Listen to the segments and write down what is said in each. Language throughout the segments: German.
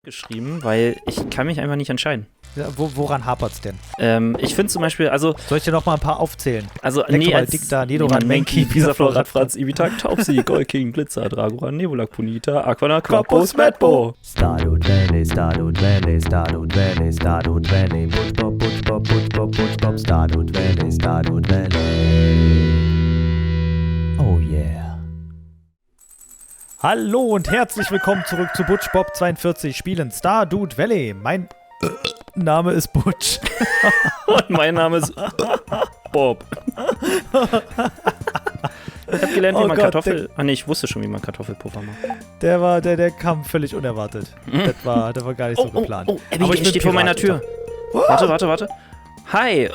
geschrieben, weil ich kann mich einfach nicht entscheiden. Ja, woran hapert's denn? Ich finde zum Beispiel, also... Soll ich dir noch mal ein paar aufzählen? Also, Nektomal, Dicta, Nidoran, Menki, Pisaflor, Radfratz, Ibitak, Taubsi, Golking, Glitzer, Dragoran, Nebulak, Punita, Aquana, Quapus, Madbo. Stardew Valley, Stardew Valley, Stardew Valley, Stardew Valley, Butch Bop, Butch Bop, Butch Bop, Butch Bop, Stardew Valley, Stardew Valley. Oh yeah. Hallo und herzlich willkommen zurück zu Butch Bob 42 Spielen Stardew Valley. Mein Name ist Butch. Und mein Name ist Bob. Ich hab gelernt, wie man Kartoffel... Ah ne, ich wusste schon, wie man Kartoffelpuffer macht. Der kam völlig unerwartet. Das war gar nicht so geplant. Abigail steht vor meiner Tür. Warte. Hi,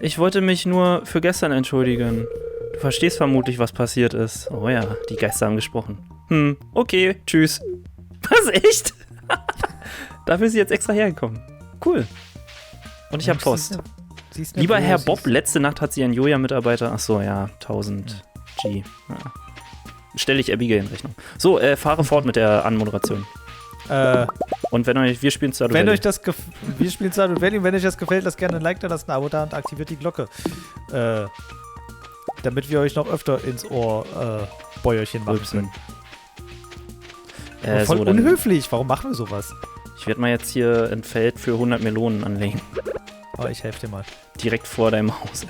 ich wollte mich nur für gestern entschuldigen. Du verstehst vermutlich, was passiert ist. Oh ja, die Geister haben gesprochen. Okay, tschüss. Was, echt? Dafür ist sie jetzt extra hergekommen. Cool. Und ich hab Post. Lieber Herr Bob, letzte Nacht hat sie einen Joja-Mitarbeiter. Achso, ja, 1000 G. Ja. Stelle ich Abigail in Rechnung. So, fahre fort mit der Anmoderation. Und wir spielen Stardew Valley. Wir spielen Stardew Valley. Wenn euch das gefällt, lasst gerne ein Like da, lasst ein Abo da und aktiviert die Glocke. Damit wir euch noch öfter ins Ohr Bäuerchen machen können. Voll unhöflich. Warum machen wir sowas? Ich werde mal jetzt hier ein Feld für 100 Melonen anlegen. Oh, ich helfe dir mal. Direkt vor deinem Haus.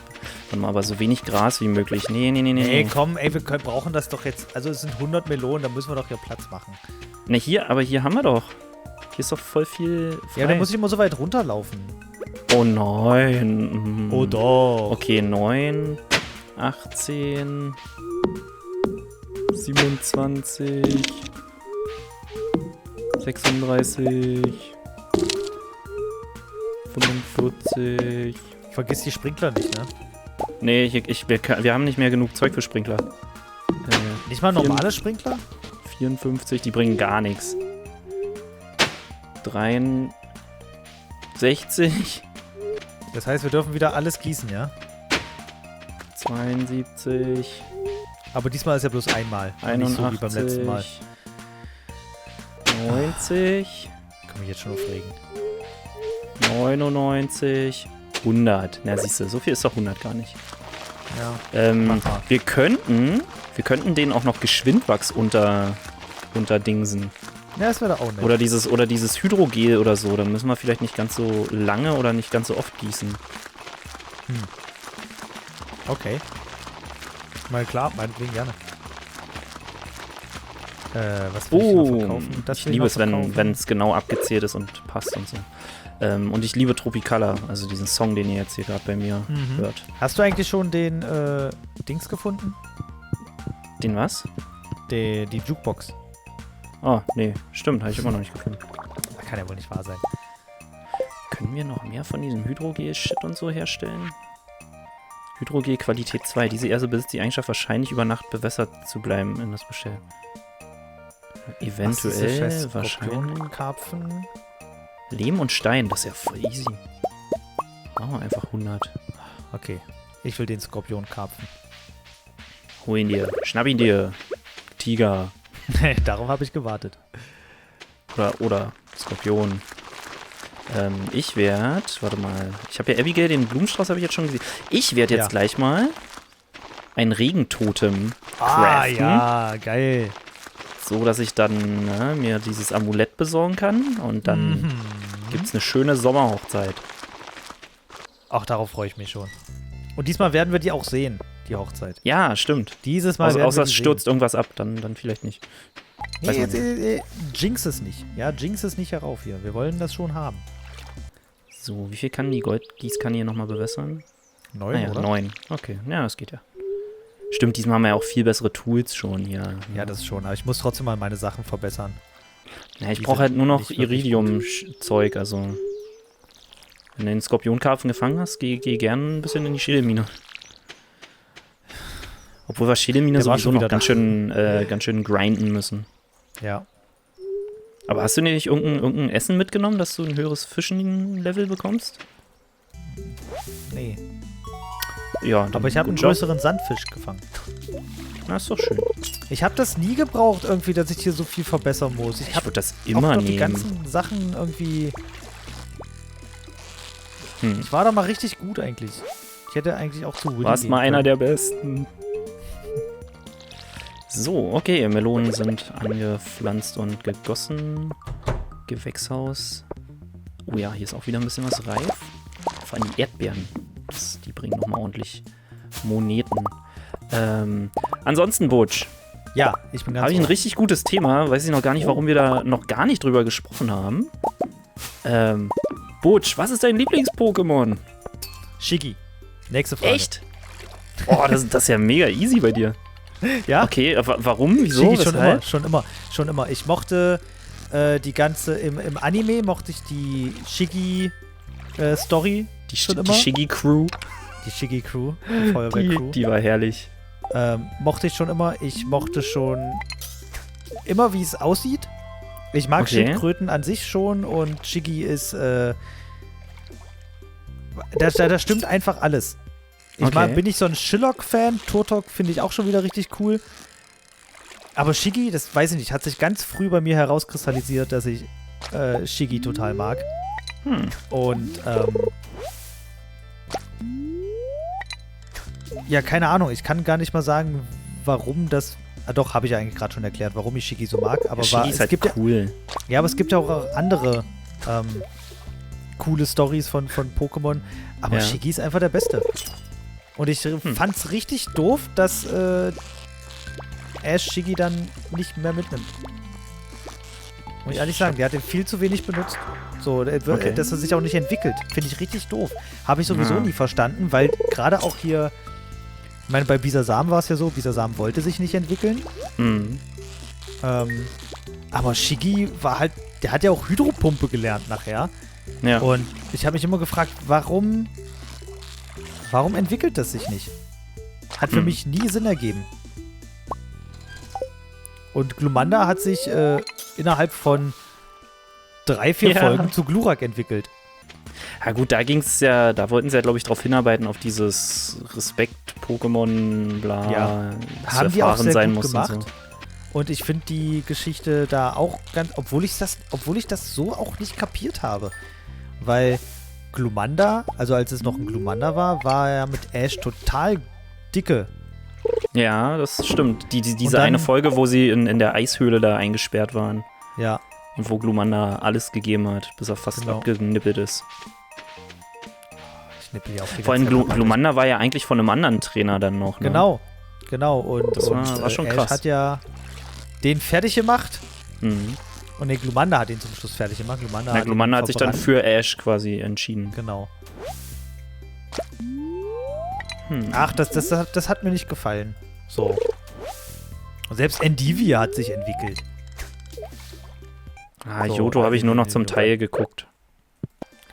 Warte mal, aber so wenig Gras wie möglich. Nee. Ey, komm, wir brauchen das doch jetzt. Also es sind 100 Melonen, da müssen wir doch hier Platz machen. Ne, hier haben wir doch. Hier ist doch voll viel frei. Ja, dann muss ich immer so weit runterlaufen. Oh nein. Oh doch. Okay, 9, 18, 27, 36, 45. Vergiss die Sprinkler nicht, ne? Nee, wir haben nicht mehr genug Zeug für Sprinkler. Nicht mal normale Sprinkler? 54, die bringen gar nichts. 63. Das heißt, wir dürfen wieder alles gießen, ja? 72. Aber diesmal ist ja bloß einmal. 81. Nicht so wie beim letzten Mal. 90. Kann mich jetzt schon aufregen. 99. 100. Na siehst du, so viel ist doch 100 gar nicht. Ja. Wir könnten den auch noch Geschwindwachs unterdingsen. Ja, das wäre da auch nett. Oder dieses Hydrogel oder so. Dann müssen wir vielleicht nicht ganz so lange oder nicht ganz so oft gießen. Okay. Mal klar, meinetwegen gerne. Was will ich noch verkaufen? Ich liebe es, wenn es genau abgezählt ist und passt und so. Und ich liebe Tropicala, also diesen Song, den ihr jetzt hier gerade bei mir hört. Hast du eigentlich schon den Dings gefunden? Den was? Die Jukebox. Oh, nee, stimmt, habe ich immer noch nicht gefunden. Das kann ja wohl nicht wahr sein. Können wir noch mehr von diesem Hydrogel-Shit und so herstellen? Hydrogel Qualität 2. Diese Erse besitzt die Eigenschaft, wahrscheinlich über Nacht bewässert zu bleiben in das Bestell. Eventuell, wahrscheinlich. Karpfen. Lehm und Stein, das ist ja voll easy. Machen wir einfach 100. Okay, ich will den Skorpionkarpfen. Hol ihn dir, schnapp ihn dir, Tiger. Darauf habe ich gewartet. Oder Skorpion. Warte mal, ich habe ja Abigail, den Blumenstrauß habe ich jetzt schon gesehen. Ich werde jetzt gleich mal ein Regentotem craften. Ja, geil. So, dass ich dann mir dieses Amulett besorgen kann und dann gibt's eine schöne Sommerhochzeit. Auch darauf freue ich mich schon. Und diesmal werden wir die auch sehen, die Hochzeit. Ja, stimmt. Dieses Mal außer es stürzt irgendwas ab, dann vielleicht nicht. Nee, jinx es nicht. Ja, jinx es nicht herauf hier. Wir wollen das schon haben. So, wie viel kann die Goldgießkanne hier nochmal bewässern? 9, oder? 9. Okay, ja, das geht ja. Stimmt, diesmal haben wir ja auch viel bessere Tools schon hier. Ja, das schon. Aber ich muss trotzdem mal meine Sachen verbessern. Ja, ich brauche halt nur noch Iridium-Zeug, also... Wenn du den Skorpionkarpfen gefangen hast, geh gern ein bisschen in die Schädelmine. Obwohl wir Schädelmine sowieso noch ganz schön grinden müssen. Ja. Aber hast du nicht irgendein Essen mitgenommen, dass du ein höheres Fischen-Level bekommst? Nee. Ja, aber ich habe einen größeren Sandfisch gefangen. Na, ist doch schön. Ich habe das nie gebraucht irgendwie, dass ich hier so viel verbessern muss. Ich habe würde das auch immer noch die nehmen. ganzen Sachen irgendwie... Ich war da mal richtig gut eigentlich. Ich hätte eigentlich auch zu Willy Warst gehen mal einer können. der Besten. So, okay, Melonen sind angepflanzt und gegossen. Gewächshaus. Oh ja, hier ist auch wieder ein bisschen was reif. Vor allem die Erdbeeren. Die bringen nochmal ordentlich Moneten. Ansonsten, Butch, Ja, ich bin ganz habe ich ein ohr. richtig gutes Thema. Weiß ich noch gar nicht, warum wir da noch gar nicht drüber gesprochen haben. Butch, was ist dein Lieblings-Pokémon? Shiggy. Nächste Frage. Echt? Oh, das ist ja mega easy bei dir. Ja? Okay, warum? Wieso? Shiggy Weshalb? schon immer. Ich mochte die ganze, im Anime mochte ich die Shiggy-Story schon Die immer. Shiggy-Crew, Die Shiggy-Crew, die Feuerwehr-Crew. die war herrlich. Mochte ich schon immer. Ich mochte schon immer, wie es aussieht. Ich mag Okay. Schildkröten an sich schon und Shiggy ist, da stimmt einfach alles. Okay. Bin ich so ein Shillock-Fan. Turtok finde ich auch schon wieder richtig cool. Aber Shiggy, das weiß ich nicht, hat sich ganz früh bei mir herauskristallisiert, dass ich Shiggy total mag. Und, ja, keine Ahnung. Ich kann gar nicht mal sagen, warum das... doch, habe ich ja eigentlich gerade schon erklärt, warum ich Shiggy so mag. Aber Shiggy ist es halt gibt cool. ja, aber es gibt ja auch andere coole Stories von Pokémon. Aber Ja. Shiggy ist einfach der Beste. Und ich fand's richtig doof, dass Ash Shiggy dann nicht mehr mitnimmt. Muss ich ehrlich sagen, der hat den viel zu wenig benutzt. So, Okay. dass er sich auch nicht entwickelt. Finde ich richtig doof. Habe ich sowieso Ja. nie verstanden, weil gerade auch hier, ich meine, bei Bisasam war es ja so, Bisasam wollte sich nicht entwickeln. Mhm. Aber Shiggy war halt, der hat ja auch Hydropumpe gelernt nachher. Ja. Und ich habe mich immer gefragt, warum entwickelt das sich nicht? Hat für mich nie Sinn ergeben. Und Glumanda hat sich innerhalb von 3-4 Ja. Folgen zu Glurak entwickelt. Ja gut, da wollten sie ja, glaube ich, drauf hinarbeiten, auf dieses Respekt-Pokémon, bla, Ja. das Haben die auch erfahren sehr sein gut muss gemacht. und so. Und ich finde die Geschichte da auch ganz, obwohl ich das so auch nicht kapiert habe. Weil Glumanda, also als es noch ein Glumanda war er mit Ash total dicke. Ja, das stimmt. Diese dann- eine Folge, wo sie in der Eishöhle da eingesperrt waren Ja, und wo Glumanda alles gegeben hat, bis er fast Genau. abgenippelt ist. ich nippel hier auf die Vor allem ganze Zeit. Glumanda war ja eigentlich von einem anderen Trainer dann noch. Ne? Genau. Und, Das war schon Ash krass. hat ja den fertig gemacht. Mhm. Und Glumanda hat ihn zum Schluss fertig gemacht. Glumanda Glumanda ihn hat sich dann verbrannt. für Ash quasi entschieden. Genau. Hm. Ach, das hat mir nicht gefallen. So. Und selbst Endivia hat sich entwickelt. So, Johto habe ich nur noch zum Johto. Teil geguckt.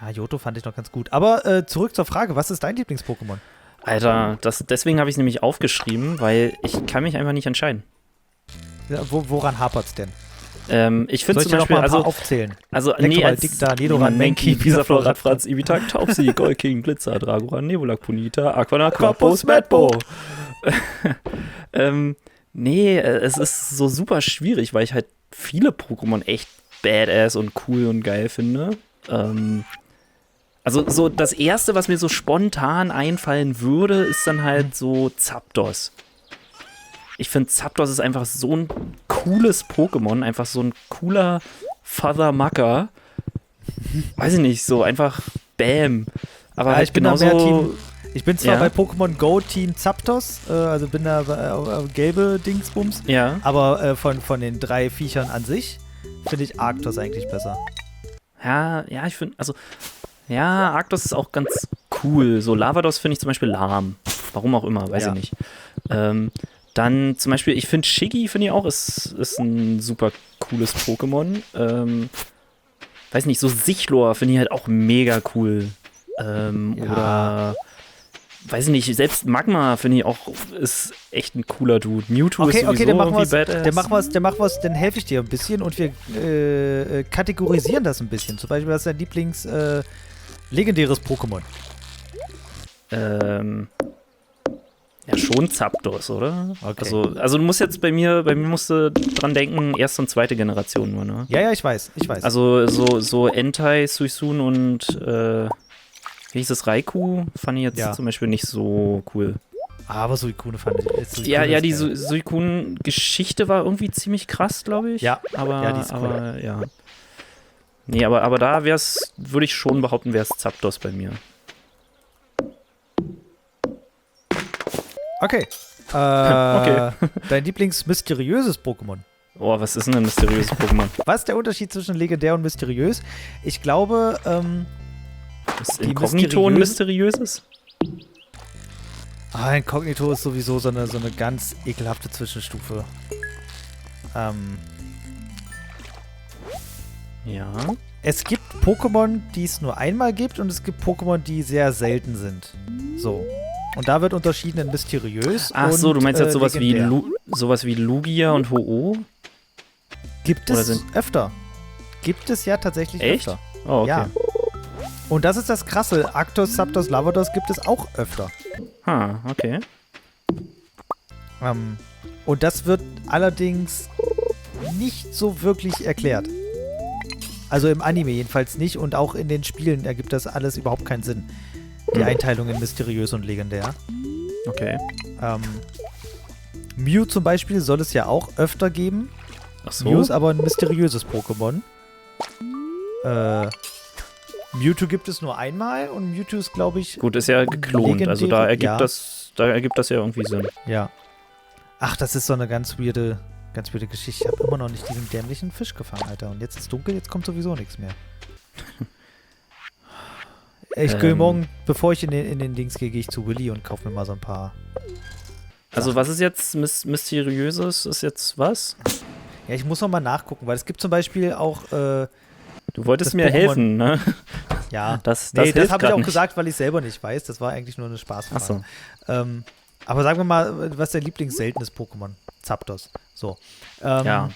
Ja, Johto fand ich noch ganz gut. Aber zurück zur Frage, was ist dein Lieblings-Pokémon? Alter, deswegen habe ich es nämlich aufgeschrieben, weil ich kann mich einfach nicht entscheiden. Ja, woran hapert's denn? Ich finde Soll ich zum dir noch Beispiel, mal ein paar aufzählen? als Dicta, Nidoran, Mankey, Pisaflor, Pisaflor, Radfratz, Ibitak, Taubsi, Golking, Glitzer, Dragoran, Nebulak, Punita, Aquana, Quapus, Madbo. Es ist so super schwierig, weil ich halt viele Pokémon echt badass und cool und geil finde. Also so das Erste, was mir so spontan einfallen würde, ist dann halt so Zapdos. Ich finde, Zapdos ist einfach so ein cooles Pokémon, einfach so ein cooler Father-Mucker. Weiß ich nicht, so einfach Bam. Aber Ja, halt ich bin da genauso, mehr Team. Ich bin zwar Ja. bei Pokémon Go Team Zapdos, also bin da gelbe Dingsbums, Ja, aber von den 3 Viechern an sich finde ich Arctos eigentlich besser. ja, ich finde, also, ja, Arctos ist auch ganz cool. So Lavados finde ich zum Beispiel lahm. Warum auch immer, weiß Ja. ich nicht. Dann zum Beispiel, ich finde Shiggy, finde ich auch, ist ein super cooles Pokémon. Weiß nicht, so Sichlor finde ich halt auch mega cool. Oder, weiß ich nicht, selbst Magma finde ich auch, ist echt ein cooler Dude. Mewtwo ist sowieso dann machen irgendwie wir's, badass. dann machen wir's, dann helfe ich dir ein bisschen und wir kategorisieren das ein bisschen. Zum Beispiel, was ist dein Lieblings legendäres Pokémon? Ja, schon Zapdos, oder? Okay. Also du musst jetzt bei mir musst du dran denken, erste und zweite Generation nur, ne? Ja, ich weiß. Also so Entei, Suicune und wie hieß es, Raikou fand ich jetzt zum Beispiel nicht so cool. Aber Suicune fand ich. Ja, die Suicune-Geschichte war irgendwie ziemlich krass, glaube ich. Ja, aber, die ist cool. aber ja. Nee, aber da würde ich schon behaupten, wäre es Zapdos bei mir. Okay. Okay. Dein Lieblings-mysteriöses Pokémon. Oh, was ist denn ein mysteriöses Pokémon? Was ist der Unterschied zwischen legendär und mysteriös? Ich glaube, Ist die Inkognito ein mysteriöses? Inkognito ist sowieso so eine ganz ekelhafte Zwischenstufe. Ja. Es gibt Pokémon, die es nur einmal gibt und es gibt Pokémon, die sehr selten sind. So. Und da wird unterschieden in mysteriös Ach so, und, du meinst jetzt sowas legendär. sowas wie Lugia und Ho-Oh? Gibt Oder es öfter. Gibt es ja tatsächlich Echt? öfter. Oh, okay. Ja. Und das ist das Krasse. Arctos, Zapdos, Lavados gibt es auch öfter. Okay. Und das wird allerdings nicht so wirklich erklärt. Also im Anime jedenfalls nicht und auch in den Spielen ergibt das alles überhaupt keinen Sinn. Die Einteilung in mysteriös und legendär. Okay. Mew zum Beispiel soll es ja auch öfter geben. Ach so. Mew ist aber ein mysteriöses Pokémon. Mewtwo gibt es nur einmal und Mewtwo ist, glaube ich, Gut, ist ja geklont, also da ergibt ja. das ja irgendwie Sinn. Ja. Ach, das ist so eine ganz weirde Geschichte. Ich habe immer noch nicht diesen dämlichen Fisch gefangen, Alter. Und jetzt ist dunkel, jetzt kommt sowieso nichts mehr. Ich gehe morgen, bevor ich in den Dings gehe ich zu Willy und kaufe mir mal so ein paar. Also was ist jetzt Mysteriöses? Ist jetzt was? Ja, ich muss noch mal nachgucken, weil es gibt zum Beispiel auch Du wolltest das mir Pokémon- helfen, ne? ja, Das das hilft habe ich grad auch nicht. gesagt, weil ich selber nicht weiß. Das war eigentlich nur eine Spaßfrage. Ach so. Aber sagen wir mal, was ist dein Lieblingsseltenes Pokémon? Zapdos. So. Ja.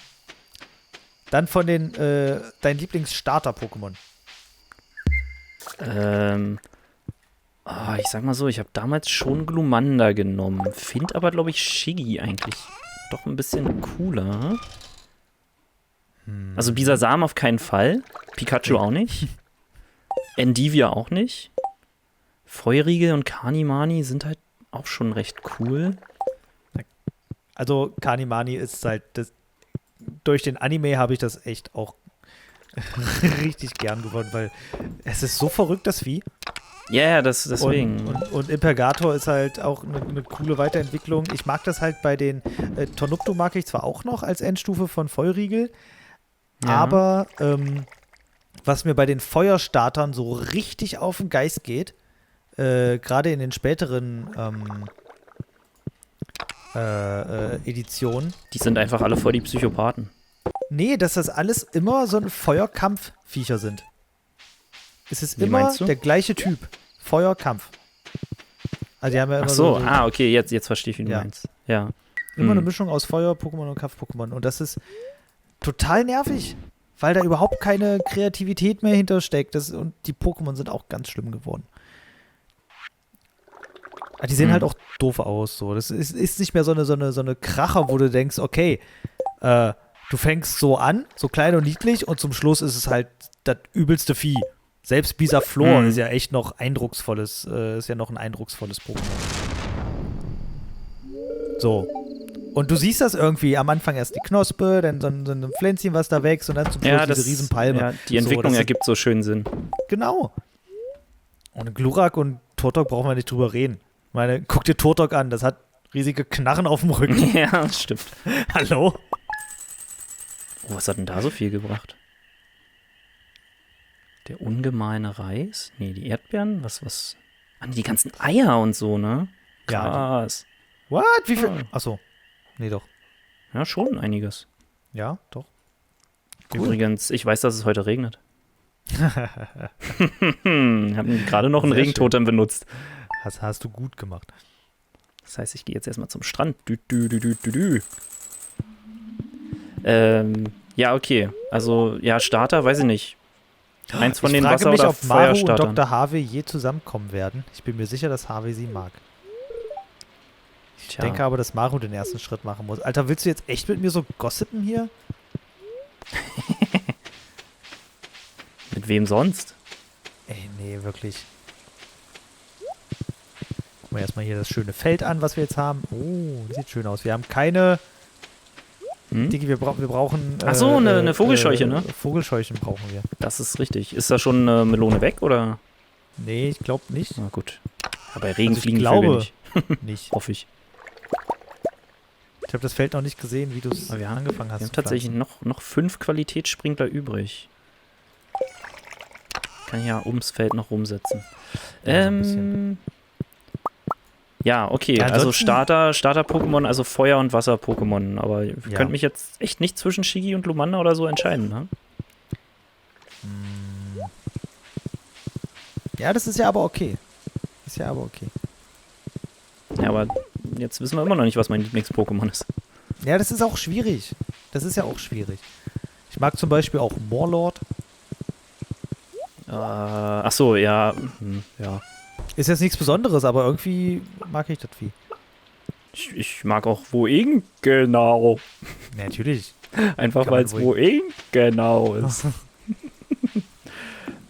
Dann von den dein Lieblings-Starter-Pokémon. Ich sag mal so, ich habe damals schon Glumanda genommen. Find aber, glaube ich, Shiggy eigentlich doch ein bisschen cooler. Also Bisasam auf keinen Fall. Pikachu auch nicht. Endivia auch nicht. Feurigel und Kanimani sind halt auch schon recht cool. Also Kanimani ist halt durch den Anime habe ich das echt auch richtig gern gewonnen, weil es ist so verrückt, das Vieh. Ja, deswegen. Und Impergator ist halt auch eine coole Weiterentwicklung. Ich mag das halt bei den Tornupto mag ich zwar auch noch als Endstufe von Feurigel, aber was mir bei den Feuerstartern so richtig auf den Geist geht, gerade in den späteren Editionen. Die sind einfach alle voll die Psychopathen. Nee, dass das alles immer so ein Feuerkampfviecher sind. Es ist Wie immer meinst du? der gleiche Typ. Feuerkampf. Also die haben ja immer Ach so, okay, jetzt verstehe ich, wie du meinst. Ja. Immer eine Mischung aus Feuer-Pokémon und Kampf-Pokémon. Und das ist total nervig, weil da überhaupt keine Kreativität mehr hintersteckt. Und die Pokémon sind auch ganz schlimm geworden. Aber die sehen halt auch doof aus. So. Das ist nicht mehr so eine Kracher, wo du denkst, okay, du fängst so an, so klein und niedlich, und zum Schluss ist es halt das übelste Vieh. Selbst Bisaflor ist ja echt noch ein eindrucksvolles Pokémon. So. Und du siehst das irgendwie am Anfang erst die Knospe, dann so ein Pflänzchen, was da wächst, und dann zum Schluss diese Riesenpalme. Ja, die Entwicklung ergibt so schön Sinn. Genau. Und Glurak und Turtok brauchen wir nicht drüber reden. Ich meine, guck dir Turtok an, das hat riesige Knarren auf dem Rücken. Ja, das stimmt. Hallo? Oh, was hat denn da so viel gebracht? Der ungemeine Reis? Nee, die Erdbeeren? Was? Ah, nee, die ganzen Eier und so, ne? Ja, Krass. What? Wie viel? Achso. Nee, doch. Ja, schon einiges. Ja, doch. Cool. Übrigens, ich weiß, dass es heute regnet. Ich habe gerade noch einen Sehr Regentotem benutzt. Hast du gut gemacht. Das heißt, ich gehe jetzt erstmal zum Strand. Ja, okay. Also, ja, Starter, weiß ich nicht. Eins von den frage Wasser- mich, oder ob Maru und Feuerstartern. Dr. Harvey je zusammenkommen werden. Ich bin mir sicher, dass Harvey sie mag. Ich denke aber, dass Maru den ersten Schritt machen muss. Alter, willst du jetzt echt mit mir so gossipen hier? Mit wem sonst? Ey, nee, wirklich. Gucken wir erstmal hier das schöne Feld an, was wir jetzt haben. Oh, sieht schön aus. Wir haben keine... Diggi, wir brauchen... Ach so, eine Vogelscheuche, ne? Vogelscheuchen brauchen wir. Das ist richtig. Ist da schon eine Melone weg, oder? Nee, ich glaube nicht. Na gut. Aber bei Regen Also ich fliegen glaube Vögel nicht. nicht. Hoffe ich. Ich habe das Feld noch nicht gesehen, wie du es Aber angefangen hast Wir haben zu tatsächlich pflanzen. noch 5 Qualitätssprinkler übrig. Kann ich ja ums Feld noch rumsetzen. Ja, so ein bisschen. Ja, okay. Ja, Also ansonsten- Starter-Pokémon, also Feuer- und Wasser-Pokémon. Aber ihr Ja. könnt mich jetzt echt nicht zwischen Shigi und Lumanda oder so entscheiden, ne? Ja, das ist ja aber okay. Ist ja aber okay. Ja, aber jetzt wissen wir immer noch nicht, was mein Lieblings-Pokémon ist. Ja, das ist auch schwierig. Das ist ja auch schwierig. Ich mag zum Beispiel auch Morlord. Ach so, ja. Ja. Ist jetzt nichts Besonderes, aber irgendwie mag ich das Vieh. Ich mag auch Woing genau. Ja, natürlich. Einfach Kann weil man es Woing. Woing genau ist.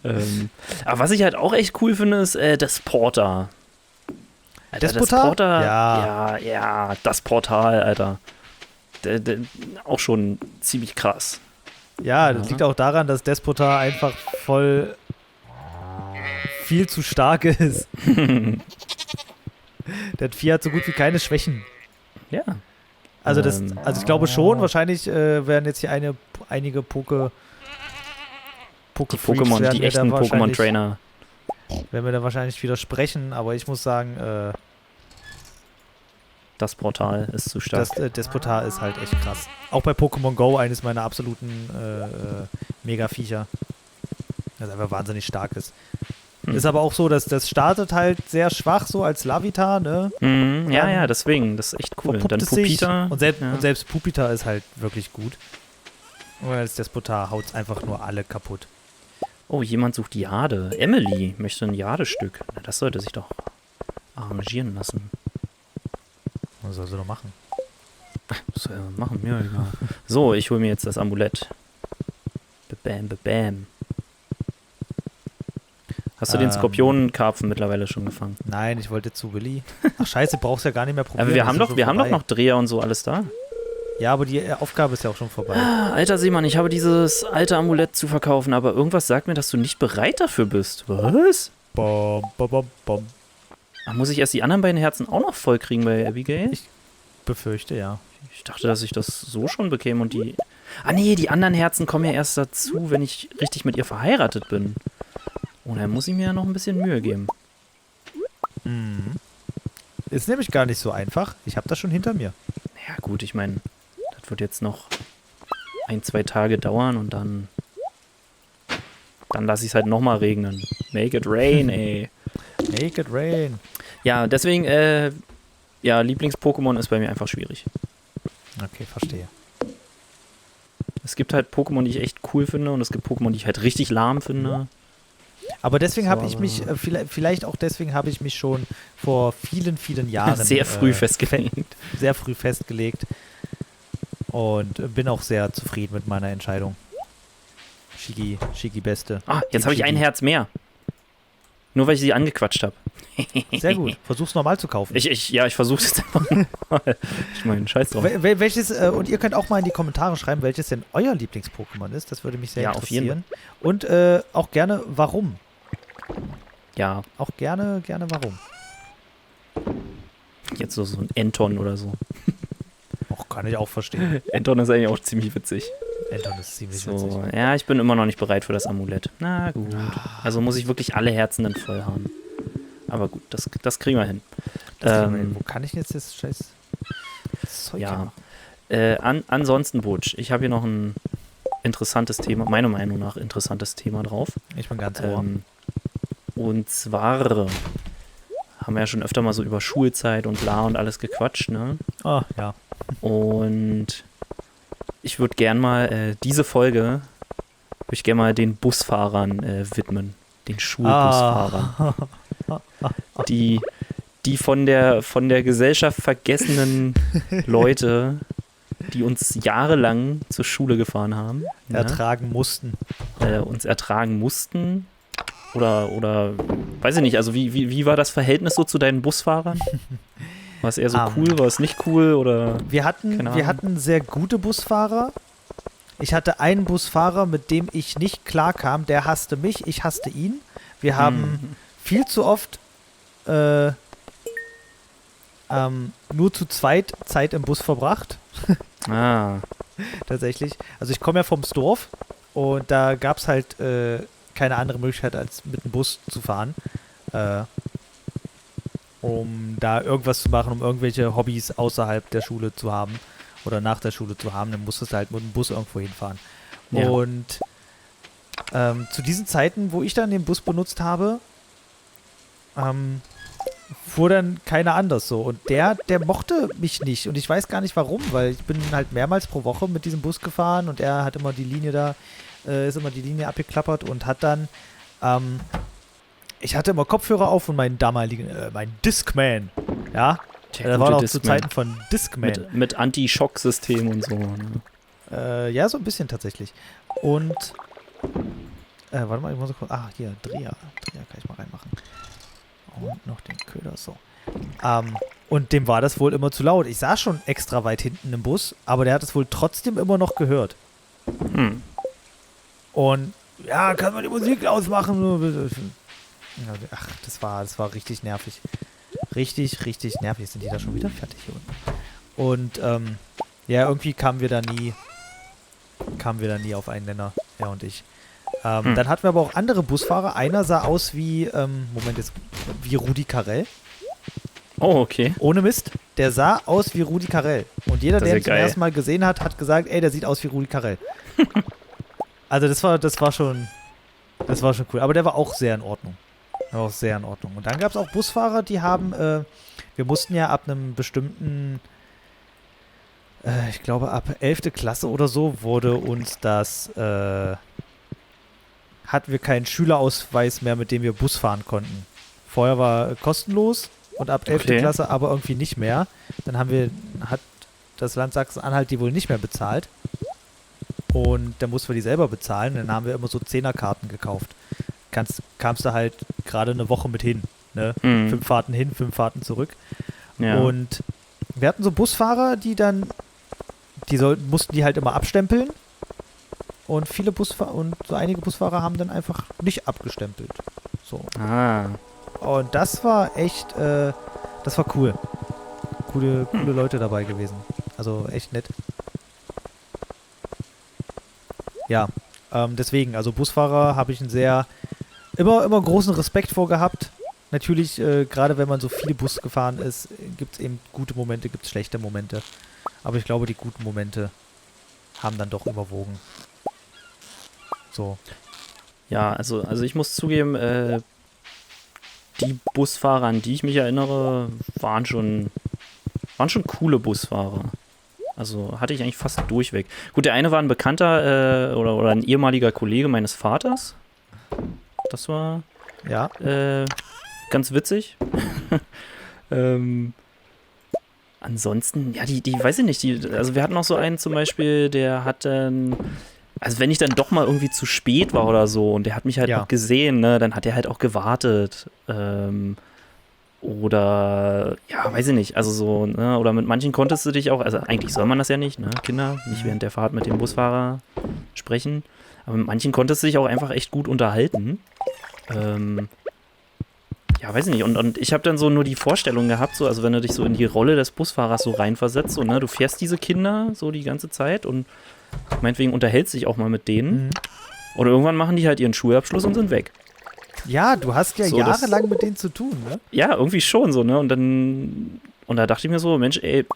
Aber was ich halt auch echt cool finde, ist das Porter. Alter, das Despota? Porter, Ja. ja, das Portal, Alter. Auch schon ziemlich krass. Ja, das liegt auch daran, dass Despota einfach voll viel zu stark ist. Das Vieh hat so gut wie keine Schwächen. Ja. Also ich glaube schon, wahrscheinlich werden jetzt hier einige Die Pokémon, die echten Pokémon-Trainer. werden wir da wahrscheinlich widersprechen, aber ich muss sagen, Das Portal ist zu stark. das Despotar ist halt echt krass. Auch bei Pokémon Go eines meiner absoluten Mega-Viecher. Das einfach wahnsinnig stark ist. Ist aber auch so, dass das startet halt sehr schwach so als Lavitar, ne? Ja, deswegen. Das ist echt cool. Verpuppt Dann es sich. Pupita. Und selbst Pupita ist halt wirklich gut. Und als Despotar haut es einfach nur alle kaputt. Oh, jemand sucht Jade. Emily möchte ein Jadestück. Na, das sollte sich doch arrangieren lassen. Was soll sie noch machen? Was soll er machen? Ja, egal. So, ich hole mir jetzt das Amulett. Bam, bam. Hast du den Skorpionenkarpfen mittlerweile schon gefangen? Nein, ich wollte zu Willi. Ach scheiße, brauchst ja gar nicht mehr probieren. Aber wir haben das ist doch, schon vorbei. noch Dreher und so alles da. Ja, aber die Aufgabe ist ja auch schon vorbei. Alter Seemann, ich habe dieses alte Amulett zu verkaufen, aber irgendwas sagt mir, dass du nicht bereit dafür bist. Was? Bom, bom, bom, bom. Ach, muss ich erst die anderen beiden Herzen auch noch voll kriegen bei Abigail? Befürchte, ja. Ich dachte, dass ich das so schon bekäme und die... Ah nee, die anderen Herzen kommen ja erst dazu, wenn ich richtig mit ihr verheiratet bin. Oh, dann muss ich mir ja noch ein bisschen Mühe geben. Ist nämlich gar nicht so einfach. Ich habe das schon hinter mir. Ja gut, ich meine, das wird jetzt noch 1-2 Tage dauern und dann lasse ich es halt nochmal regnen. Make it rain, ey. Make it rain. Ja, deswegen, Lieblings-Pokémon ist bei mir einfach schwierig. Okay, verstehe. Es gibt halt Pokémon, die ich echt cool finde und es gibt Pokémon, die ich halt richtig lahm finde. Aber deswegen habe ich So, mich, vielleicht auch deswegen habe ich mich schon vor vielen, vielen Jahren Sehr früh festgelegt. Sehr früh festgelegt und bin auch sehr zufrieden mit meiner Entscheidung. Shigi Beste. Ah, jetzt Team habe ich ein Shigi. Herz mehr. Nur weil ich sie angequatscht habe. Sehr gut. Versuch's normal zu kaufen. Ich versuche es einfach mal. Ich meine, scheiß drauf. Welches, und ihr könnt auch mal in die Kommentare schreiben, welches denn euer Lieblings-Pokémon ist. Das würde mich sehr Ja, auf jeden interessieren. Und auch gerne, warum. Ja, Auch gerne warum. jetzt so ein Enton oder so. Auch kann ich auch verstehen. Enton ist eigentlich auch ziemlich witzig. Anton ist ziemlich witzig. So, ja, ich bin immer noch nicht bereit für das Amulett. Na gut. Also muss ich wirklich alle Herzen dann voll haben. Aber gut, das kriegen wir hin. Wo kann ich jetzt das scheiß Zeug Ja. machen? Ansonsten, Butch, ich habe hier noch ein interessantes Thema, meiner Meinung nach interessantes Thema drauf. Ich bin ganz ohr. Und zwar haben wir ja schon öfter mal so über Schulzeit und bla und alles gequatscht, ne? Ah, ja. Und ich würde gern mal diese Folge den Busfahrern widmen. Den Schulbusfahrern. Die die von der Gesellschaft vergessenen Leute, die uns jahrelang zur Schule gefahren haben, Ertragen mussten. uns ertragen mussten. Oder weiß ich nicht, also wie war das Verhältnis so zu deinen Busfahrern? War es eher so cool, war es nicht cool oder? Wir hatten sehr gute Busfahrer. Ich hatte einen Busfahrer, mit dem ich nicht klarkam. Der hasste mich, ich hasste ihn. Wir haben viel zu oft nur zu zweit Zeit im Bus verbracht. Tatsächlich. Also ich komme ja vom Dorf und da gab es halt keine andere Möglichkeit, als mit dem Bus zu fahren. Um da irgendwas zu machen, um irgendwelche Hobbys außerhalb der Schule zu haben oder nach der Schule zu haben, dann musstest du halt mit dem Bus irgendwo hinfahren. Ja. Und zu diesen Zeiten, wo ich dann den Bus benutzt habe, fuhr dann keiner anders so. Und der mochte mich nicht. Und ich weiß gar nicht warum, weil ich bin halt mehrmals pro Woche mit diesem Bus gefahren und er hat immer die Linie ist immer die Linie abgeklappert und hat dann ich hatte immer Kopfhörer auf und meinen damaligen, mein Discman, ja, da war noch zu Zeiten von Discman. Mit Anti-Schock-System und so. Ne? Ja, so ein bisschen tatsächlich. Und, warte mal, ich muss kurz, hier, Dreher kann ich mal reinmachen. Und noch den Köder, so. Und dem war das wohl immer zu laut. Ich saß schon extra weit hinten im Bus, aber der hat es wohl trotzdem immer noch gehört. Und, ja, kann man die Musik ausmachen? Ach, das war richtig nervig. Richtig nervig. Sind die da schon wieder fertig hier unten? Und, ja, irgendwie kamen wir da nie auf einen Nenner, er und ich. Dann hatten wir aber auch andere Busfahrer. Einer sah aus wie, wie Rudi Carrell. Oh, okay. Ohne Mist. Der sah aus wie Rudi Carell. Und jeder, der ihn zum ersten Mal gesehen hat, hat gesagt, ey, der sieht aus wie Rudi Carell. Also das war schon cool. Aber der war auch sehr in Ordnung. Und dann gab es auch Busfahrer, die haben, wir mussten ja ab einem bestimmten, ich glaube ab 11. Klasse oder so, wurde uns hatten wir keinen Schülerausweis mehr, mit dem wir Bus fahren konnten. Vorher war kostenlos und ab 11. Klasse aber irgendwie nicht mehr. Dann hat das Land Sachsen-Anhalt die wohl nicht mehr bezahlt. Und dann mussten wir die selber bezahlen. Dann haben wir immer so 10er-Karten gekauft. Kamst du halt gerade eine Woche mit hin. Ne? 5 Fahrten hin, 5 Fahrten zurück. Ja. Und wir hatten so Busfahrer, mussten die halt immer abstempeln. Und einige Busfahrer haben dann einfach nicht abgestempelt. So. Und das war echt, das war cool. Coole Leute dabei gewesen. Also echt nett. Ja, deswegen, also Busfahrer habe ich immer großen Respekt vor gehabt. Natürlich, gerade wenn man so viel Bus gefahren ist, gibt es eben gute Momente, gibt es schlechte Momente. Aber ich glaube, die guten Momente haben dann doch überwogen. So. Ja, also ich muss zugeben, die Busfahrer, an die ich mich erinnere, waren schon coole Busfahrer. Also hatte ich eigentlich fast durchweg. Gut, der eine war ein Bekannter oder ein ehemaliger Kollege meines Vaters. Das war ganz witzig. Ansonsten, ja, die weiß ich nicht. Also wir hatten noch so einen zum Beispiel, der hat dann, also wenn ich dann doch mal irgendwie zu spät war oder so und der hat mich halt noch gesehen, ne, dann hat er halt auch gewartet. Oder, ja, weiß ich nicht, also so, ne, oder mit manchen konntest du dich auch, also eigentlich soll man das ja nicht, ne, Kinder, nicht während der Fahrt mit dem Busfahrer sprechen, aber mit manchen konntest du dich auch einfach echt gut unterhalten. Ja, weiß ich nicht, und ich habe dann so nur die Vorstellung gehabt, so, also wenn du dich so in die Rolle des Busfahrers so reinversetzt, so, ne, du fährst diese Kinder so die ganze Zeit und meinetwegen unterhältst dich auch mal mit denen und irgendwann machen die halt ihren Schulabschluss und sind weg. Ja, du hast ja so, jahrelang mit denen zu tun, ne? Ja, irgendwie schon so, ne? Und da dachte ich mir so, Mensch, ey,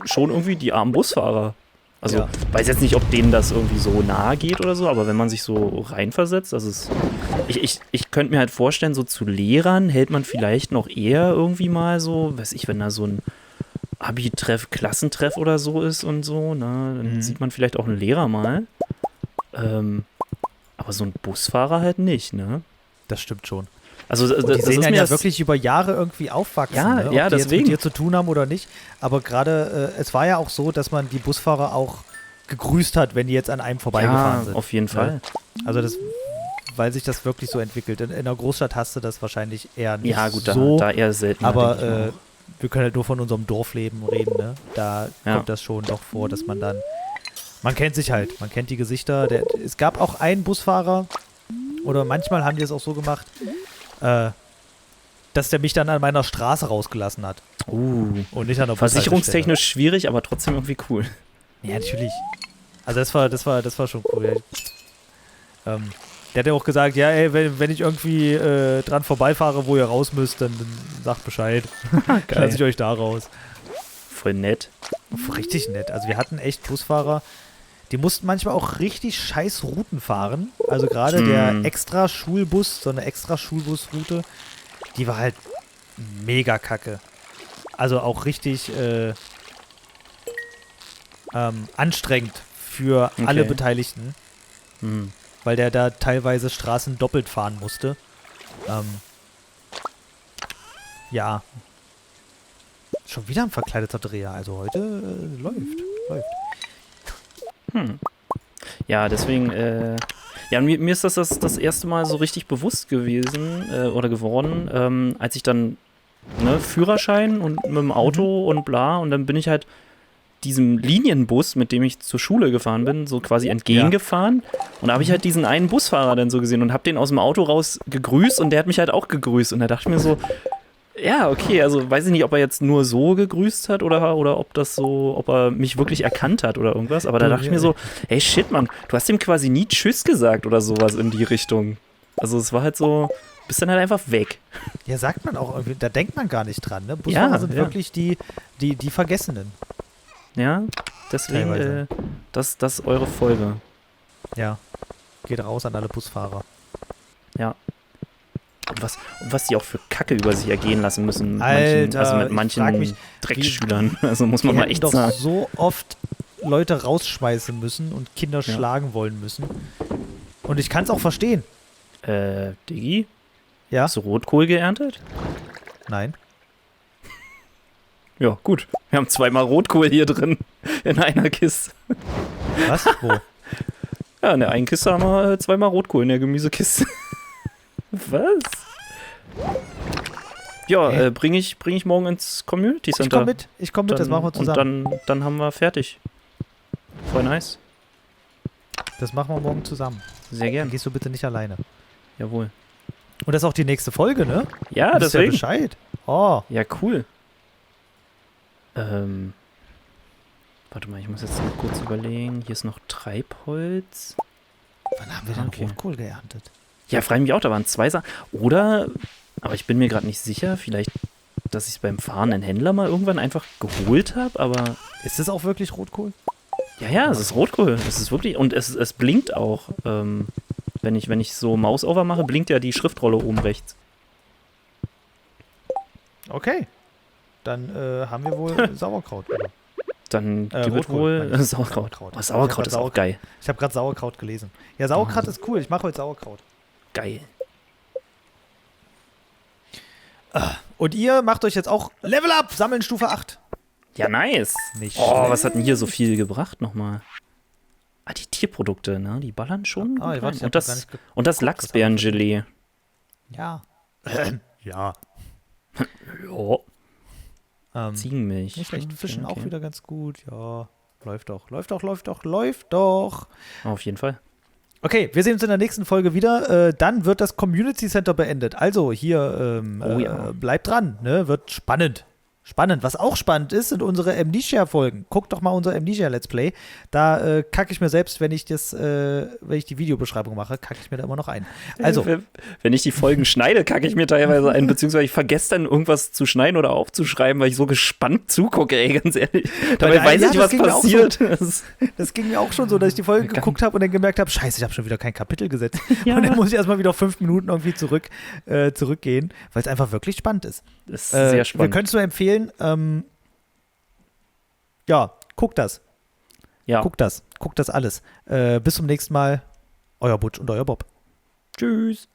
schon irgendwie die armen Busfahrer. Also, weiß jetzt nicht, ob denen das irgendwie so nahe geht oder so, aber wenn man sich so reinversetzt, also ich könnte mir halt vorstellen, so zu Lehrern hält man vielleicht noch eher irgendwie mal so, weiß ich, wenn da so ein Abi-Treff, Klassentreff oder so ist und so, ne? Dann sieht man vielleicht auch einen Lehrer mal. Aber so ein Busfahrer halt nicht, ne? Das stimmt schon. Also Und die das sehen ist dann mir ja das, wirklich über Jahre irgendwie aufwachsen, Ja, ne? Ob ja, die jetzt deswegen. mit dir zu tun haben oder nicht. Aber gerade, es war ja auch so, dass man die Busfahrer auch gegrüßt hat, wenn die jetzt an einem vorbeigefahren ja, sind. auf jeden ne? Fall. Also das, weil sich das wirklich so entwickelt. In einer Großstadt hast du das wahrscheinlich eher nicht Ja, gut, so. da eher selten. Aber wir können halt nur von unserem Dorfleben reden, ne? Da Ja. kommt das schon doch vor, dass man dann. Man kennt sich halt, man kennt die Gesichter. Es gab auch einen Busfahrer, oder manchmal haben die es auch so gemacht, dass der mich dann an meiner Straße rausgelassen hat. Und nicht an der Versicherungstechnisch schwierig, aber trotzdem irgendwie cool. Ja, natürlich. Also das war schon cool. Der hat ja auch gesagt, ja, ey, wenn ich irgendwie dran vorbeifahre, wo ihr raus müsst, dann sagt Bescheid. Dann lasse ich euch da raus. Voll nett. Richtig nett. Also wir hatten echt Busfahrer, die mussten manchmal auch richtig scheiß Routen fahren. Also gerade der Extra-Schulbus, so eine Extra-Schulbus-Route, die war halt mega kacke. Also auch richtig anstrengend für alle Beteiligten, weil der da teilweise Straßen doppelt fahren musste. Ja. Schon wieder ein verkleideter Dreher. Also heute läuft. Ja, deswegen, ja, mir ist das erste Mal so richtig bewusst gewesen oder geworden, als ich dann, Führerschein und mit dem Auto und bla, und dann bin ich halt diesem Linienbus, mit dem ich zur Schule gefahren bin, so quasi entgegengefahren. Und da habe ich halt diesen einen Busfahrer dann so gesehen und habe den aus dem Auto raus gegrüßt und der hat mich halt auch gegrüßt. Und da dachte ich mir so, ja, okay, also weiß ich nicht, ob er jetzt nur so gegrüßt hat oder ob er mich wirklich erkannt hat oder irgendwas. Aber da dachte ich mir so, hey shit, Mann, du hast ihm quasi nie Tschüss gesagt oder sowas in die Richtung. Also es war halt so, bist dann halt einfach weg. Ja, sagt man auch irgendwie, da denkt man gar nicht dran, ne? Busfahrer sind wirklich die Vergessenen. Ja, deswegen, das ist eure Folge. Ja, geht raus an alle Busfahrer. Ja. Und was die auch für Kacke über sich ergehen lassen müssen. Alter, mit manchen Drecksschülern. Also muss man mal echt doch sagen. So oft Leute rausschmeißen müssen und Kinder schlagen wollen müssen. Und ich kann es auch verstehen. Diggi? Ja? Hast du Rotkohl geerntet? Nein. Ja, gut. Wir haben 2-mal Rotkohl hier drin. In einer Kiste. Was? Wo? Ja, in der einen Kiste haben wir 2-mal Rotkohl in der Gemüsekiste. Was? Ja, bring ich morgen ins Community Center. Ich komm mit, das machen wir zusammen. Und dann haben wir fertig. Voll nice. Das machen wir morgen zusammen. Sehr gern. Dann gehst du bitte nicht alleine. Jawohl. Und das ist auch die nächste Folge, ne? Ja, das ist ja deswegen. Bescheid. Oh. Ja, cool. Warte mal, ich muss jetzt noch kurz überlegen. Hier ist noch Treibholz. Wann haben wir denn Rotkohl geerntet? Ja, frage mich auch, da waren 2 Sachen. Oder, aber ich bin mir gerade nicht sicher, vielleicht, dass ich es beim fahrenden Händler mal irgendwann einfach geholt habe, aber... Ist das auch wirklich Rotkohl? Ja, es ist Rotkohl. Es ist wirklich, und es blinkt auch. Wenn ich so Mausover mache, blinkt ja die Schriftrolle oben rechts. Okay. Dann haben wir wohl Sauerkraut. Dann gibt es Rotkohl, wohl Sauerkraut. Oh, Sauerkraut ist auch geil. Ich habe gerade Sauerkraut gelesen. Ja, Sauerkraut ist cool. Ich mache heute Sauerkraut. Geil. Und ihr macht euch jetzt auch Level Up, sammeln Stufe 8. Ja, nice. Nicht Oh, schlecht. was hat denn hier so viel gebracht nochmal? Ah, die Tierprodukte, ne? Die ballern schon. Ah, gut warte, rein. Und das Lachsbeerengelee. Ja. Ja. Ja. Ziegenmilch. Nicht schlecht. Okay, Fischen okay. auch wieder ganz gut. Ja. Läuft doch. Auf jeden Fall. Okay, wir sehen uns in der nächsten Folge wieder. Dann wird das Community Center beendet. Also hier bleibt dran, ne? Wird spannend. Was auch spannend ist, sind unsere Amnesia-Folgen. Guckt doch mal unser Amnesia-Let's Play. Da kacke ich mir selbst, wenn ich die Videobeschreibung mache, kacke ich mir da immer noch ein. Also. Wenn ich die Folgen schneide, kacke ich mir teilweise ein, beziehungsweise ich vergesse dann irgendwas zu schneiden oder aufzuschreiben, weil ich so gespannt zugucke, ey, ganz ehrlich. Dabei weiß ich, was passiert. Das ging mir auch schon so, dass ich die Folge geguckt habe und dann gemerkt habe, scheiße, ich habe schon wieder kein Kapitel gesetzt. Ja. Und dann muss ich erstmal wieder 5 Minuten irgendwie zurückgehen, weil es einfach wirklich spannend ist. Das ist sehr spannend. Wir können es nur empfehlen, guckt das. Ja. Guckt das alles. Bis zum nächsten Mal. Euer Butch und euer Bob. Tschüss.